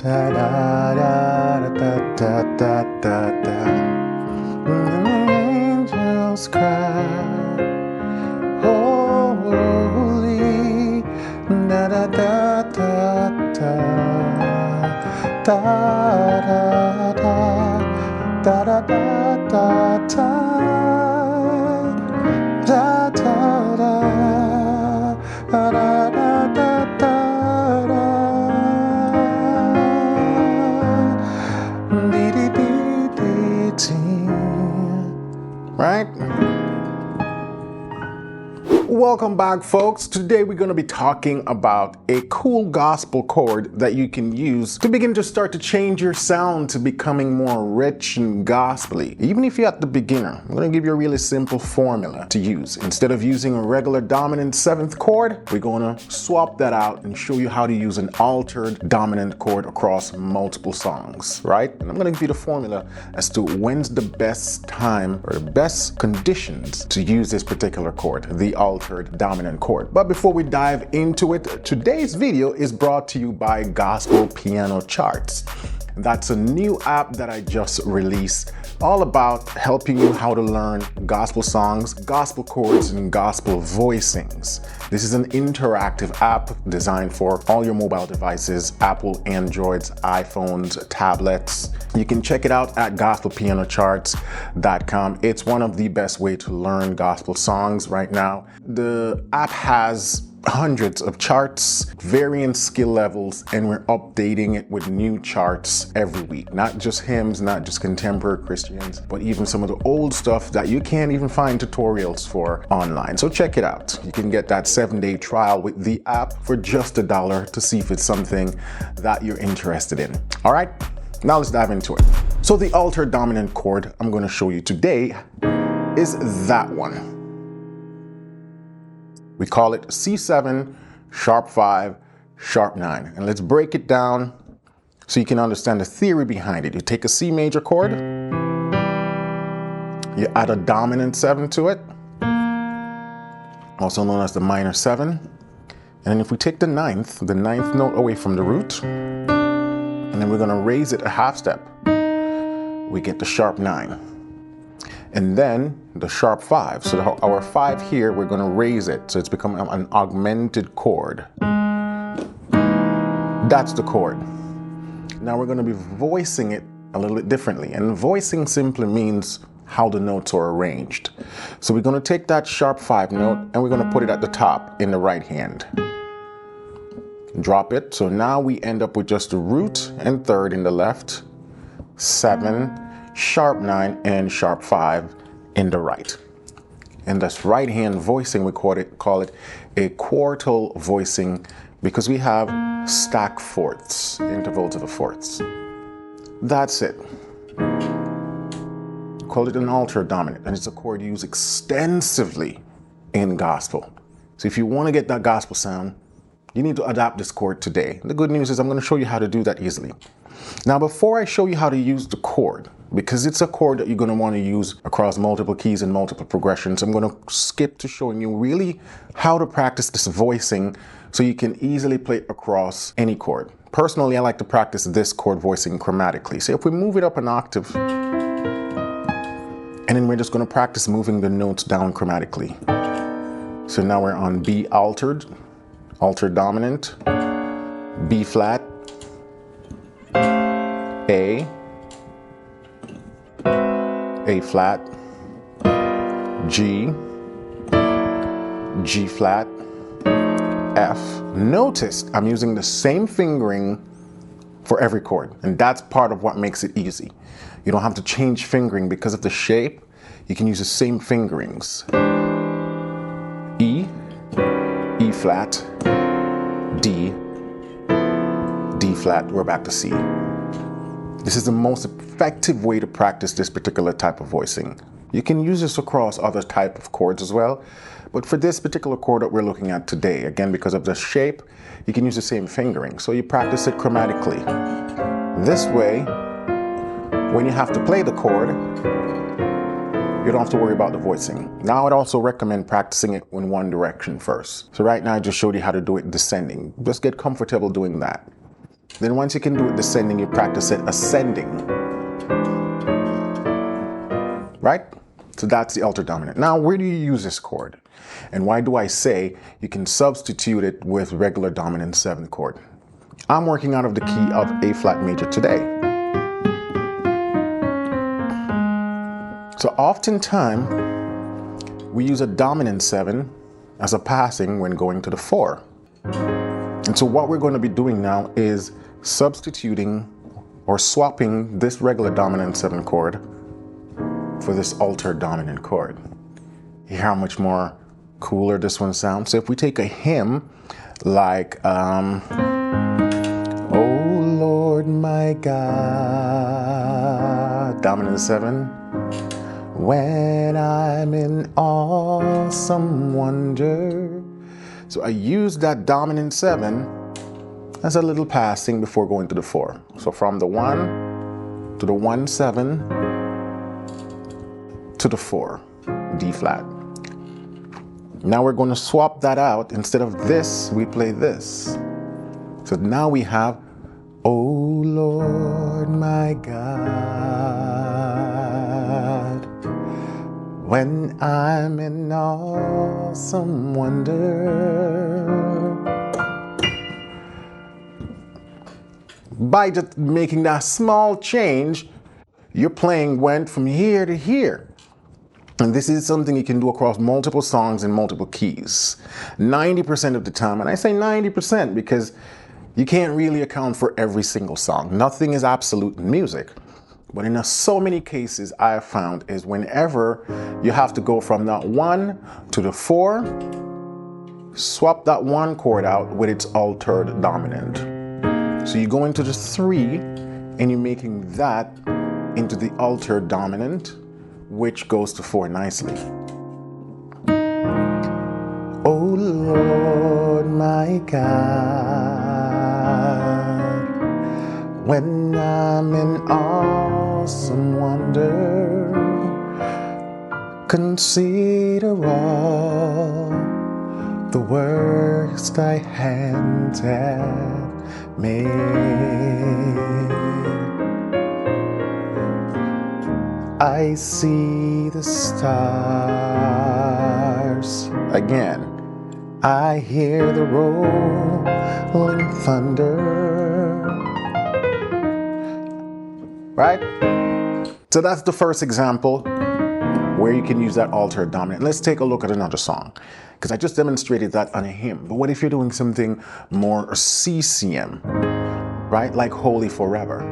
da da da da da da da da. When the angels cry, holy, da da da da da da da da da da da da da da da da right? Welcome back, folks. Today we're going to be talking about a cool gospel chord that you can use to begin to start to change your sound to becoming more rich and gospely. Even if you're at the beginner, I'm going to give you a really simple formula to use. Instead of using a regular dominant 7th chord, we're going to swap that out and show you how to use an altered dominant chord across multiple songs, right? And I'm going to give you the formula as to when's the best time or the best conditions to use this particular chord, the altered dominant chord. But before we dive into it, today's video is brought to you by Gospel Piano Charts. That's a new app that I just released, all about helping you how to learn gospel songs, gospel chords, and gospel voicings. This is an interactive app designed for all your mobile devices, Apple, Androids, iPhones, tablets. You can check it out at gospelpianocharts.com. It's one of the best ways to learn gospel songs right now. The app has hundreds of charts, varying skill levels, and we're updating it with new charts every week. Not just hymns, not just contemporary Christians, but even some of the old stuff that you can't even find tutorials for online. So check it out. You can get that 7-day trial with the app for just $1 to see if it's something that you're interested in. All right, now let's dive into it. So the altered dominant chord I'm going to show you today is that one. We call it C7, sharp 5, sharp 9. And let's break it down so you can understand the theory behind it. You take a C major chord, you add a dominant 7 to it, also known as the minor 7. And then if we take the ninth note away from the root, and then we're going to raise it a half step, we get the sharp 9. And then the sharp 5. So our 5 here, we're going to raise it. So it's become an augmented chord. That's the chord. Now we're going to be voicing it a little bit differently. And voicing simply means how the notes are arranged. So we're going to take that sharp 5 note and we're going to put it at the top in the right hand. Drop it. So now we end up with just the root and 3rd in the left, 7, sharp 9, and sharp 5 in the right. And that's right hand voicing, we call it a quartal voicing because we have stack fourths, interval to the fourths. That's it. Call it an altered dominant, and it's a chord used extensively in gospel. So if you want to get that gospel sound, you need to adapt this chord today. The good news is I'm going to show you how to do that easily. Now, before I show you how to use the chord, because it's a chord that you're going to want to use across multiple keys and multiple progressions, I'm going to skip to showing you really how to practice this voicing so you can easily play it across any chord. Personally, I like to practice this chord voicing chromatically. So if we move it up an octave, and then we're just going to practice moving the notes down chromatically. So now we're on B altered dominant, B flat, A flat, G, G flat, F. Notice I'm using the same fingering for every chord, and that's part of what makes it easy. You don't have to change fingering because of the shape. You can use the same fingerings. E, E flat, D, D flat, we're back to C. This is the most effective way to practice this particular type of voicing. You can use this across other type of chords as well, but for this particular chord that we're looking at today, again, because of the shape, you can use the same fingering. So you practice it chromatically. This way, when you have to play the chord, you don't have to worry about the voicing. Now I'd also recommend practicing it in one direction first. So right now I just showed you how to do it descending. Just get comfortable doing that. Then once you can do it descending, you practice it ascending. Right? So that's the altered dominant. Now, where do you use this chord? And why do I say you can substitute it with regular dominant 7th chord? I'm working out of the key of A flat major today. So oftentimes, we use a dominant 7 as a passing when going to the 4. And so what we're going to be doing now is substituting or swapping this regular dominant 7 chord for this altered dominant chord. You hear how much more cooler this one sounds? So if we take a hymn like, Oh Lord my God, dominant 7, when I'm in awesome wonder. So I use that dominant 7 as a little passing before going to the 4. So from the 1 to the 1 7 to the 4, D flat. Now we're going to swap that out. Instead of this, we play this. So now we have, Oh Lord my God, when I'm in awesome wonder. By just making that small change, your playing went from here to here. And this is something you can do across multiple songs in multiple keys. 90% of the time, and I say 90% because you can't really account for every single song. Nothing is absolute in music. But in so many cases I have found is whenever you have to go from that 1 to the 4, swap that 1 chord out with its altered dominant. So you go into the 3 and you're making that into the altered dominant, which goes to 4 nicely. Oh Lord my God, when I'm in awesome wonder, consider all the works thy hands have made. I see the stars again. I hear the rolling thunder. Right? So that's the first example where you can use that altered dominant. Let's take a look at another song, because I just demonstrated that on a hymn. But what if you're doing something more CCM, right? Like Holy Forever.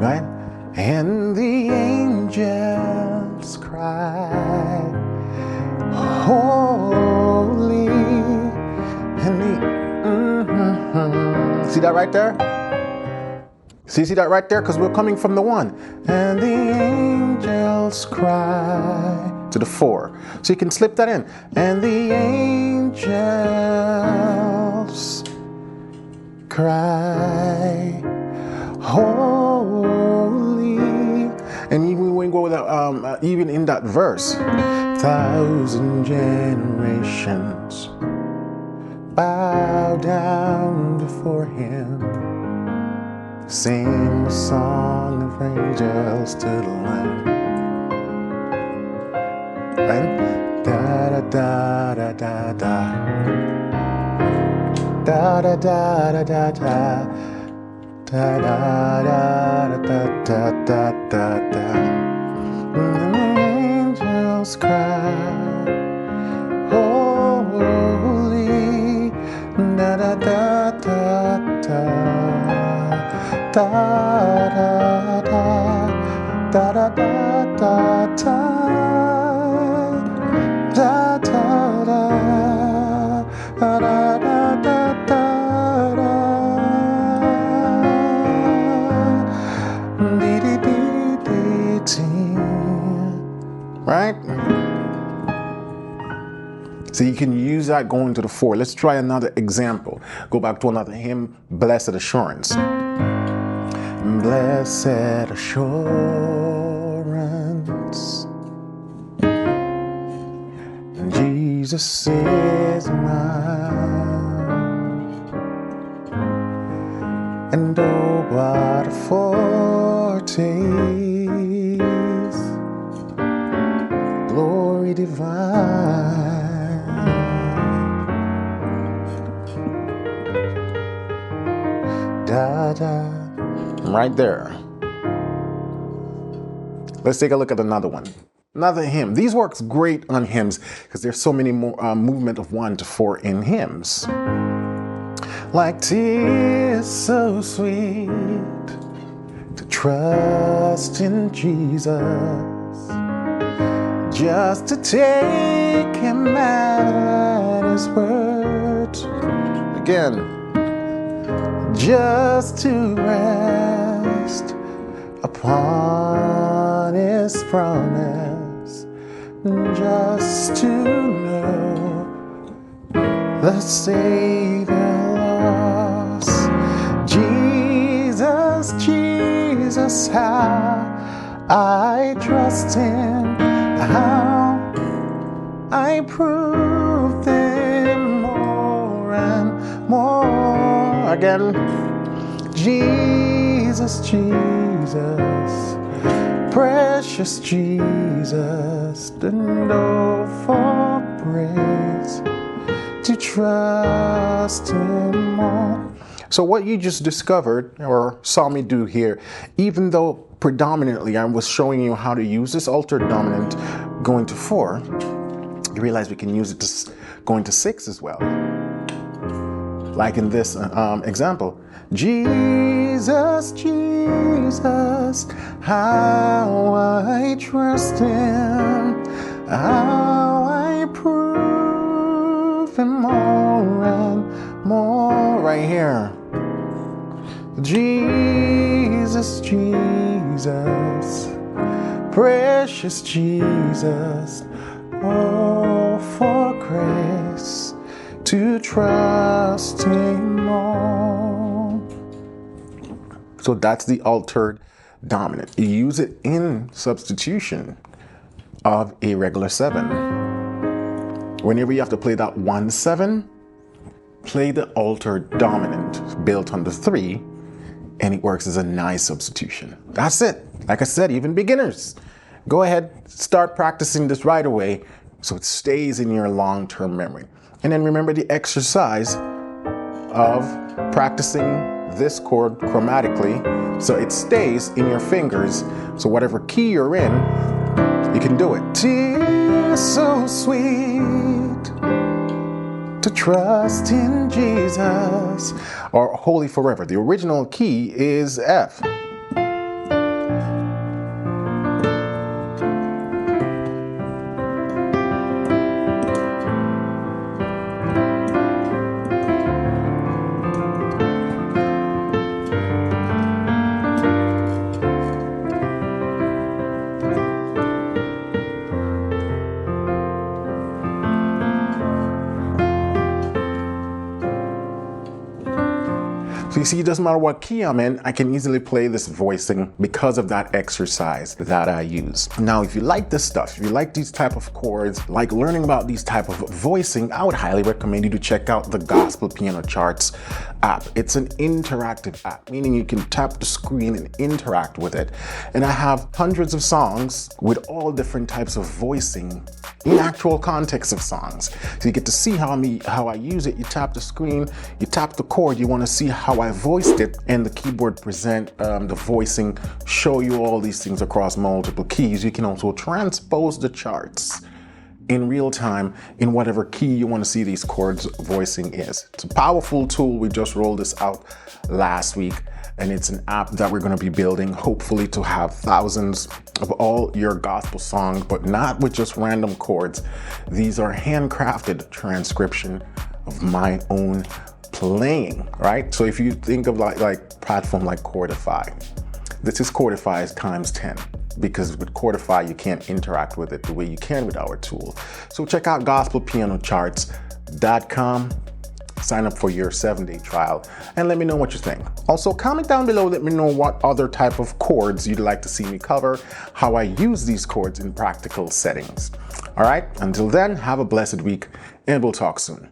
Right? And the angels cry, holy, and the see that right there? See that right there? Because we're coming from the 1. And the angels cry to the 4. So you can slip that in. And the angels cry, holy, and even when we go with even in that verse, 1,000 generations bow down before him, sing the song of angels to the Lamb. And da da da da da da da da da da da da. Da da da da da da da da. And the angels cry, holy, da da da da da da da da da da da da da da da da. The right? So you can use that going to the 4. Let's try another example. Go back to another hymn, Blessed Assurance. Blessed assurance, Jesus is mine, and oh, what a foretaste, glory divine. Da, da. Right there. Let's take a look at another one. Another hymn. These works great on hymns because there's so many more movement of 1 to 4 in hymns. Like 'tis so sweet to trust in Jesus, just to take him at his word. Again, just to rest upon his promise, just to know the Savior loves. Jesus, Jesus, how I trust him, how I prove him more and more. Again, Jesus, Jesus, precious Jesus, and oh, for praise to trust him more. So what you just discovered or saw me do here, even though predominantly I was showing you how to use this altered dominant going to 4, you realize we can use it to going to 6 as well. Like in this example, Jesus, Jesus, how I trust him, how I prove him more and more. Right here. Jesus, Jesus, precious Jesus, oh, for grace to trust him more. So that's the altered dominant. You use it in substitution of a regular 7. Whenever you have to play that 1/7, play the altered dominant built on the 3, and it works as a nice substitution. That's it. Like I said, even beginners, go ahead, start practicing this right away so it stays in your long-term memory. And then remember the exercise of practicing this chord chromatically so it stays in your fingers. So whatever key you're in, you can do it. 'Tis so sweet to trust in Jesus, or Holy Forever. The original key is F. So you see, it doesn't matter what key I'm in, I can easily play this voicing because of that exercise that I use. Now, if you like this stuff, if you like these type of chords, like learning about these type of voicing, I would highly recommend you to check out the Gospel Piano Charts app. It's an interactive app, meaning you can tap the screen and interact with it. And I have hundreds of songs with all different types of voicing in actual context of songs. So you get to see how I use it. You tap the screen, you tap the chord, you want to see how I voiced it, and the keyboard present the voicing, show you all these things across multiple keys. You can also transpose the charts in real time in whatever key you want to see these chords voicing is. It's a powerful tool. We just rolled this out last week, and it's an app that we're going to be building, hopefully to have thousands of all your gospel songs, but not with just random chords. These are handcrafted transcription of my own playing, right? So if you think of like platform like Chordify, This is Chordify times 10, because with Chordify you can't interact with it the way you can with our tool. So check out gospelpianocharts.com. Sign up for your 7-day trial and let me know what you think. Also, comment down below, let me know what other type of chords you'd like to see me cover, how I use these chords in practical settings. All right, until then, have a blessed week and we'll talk soon.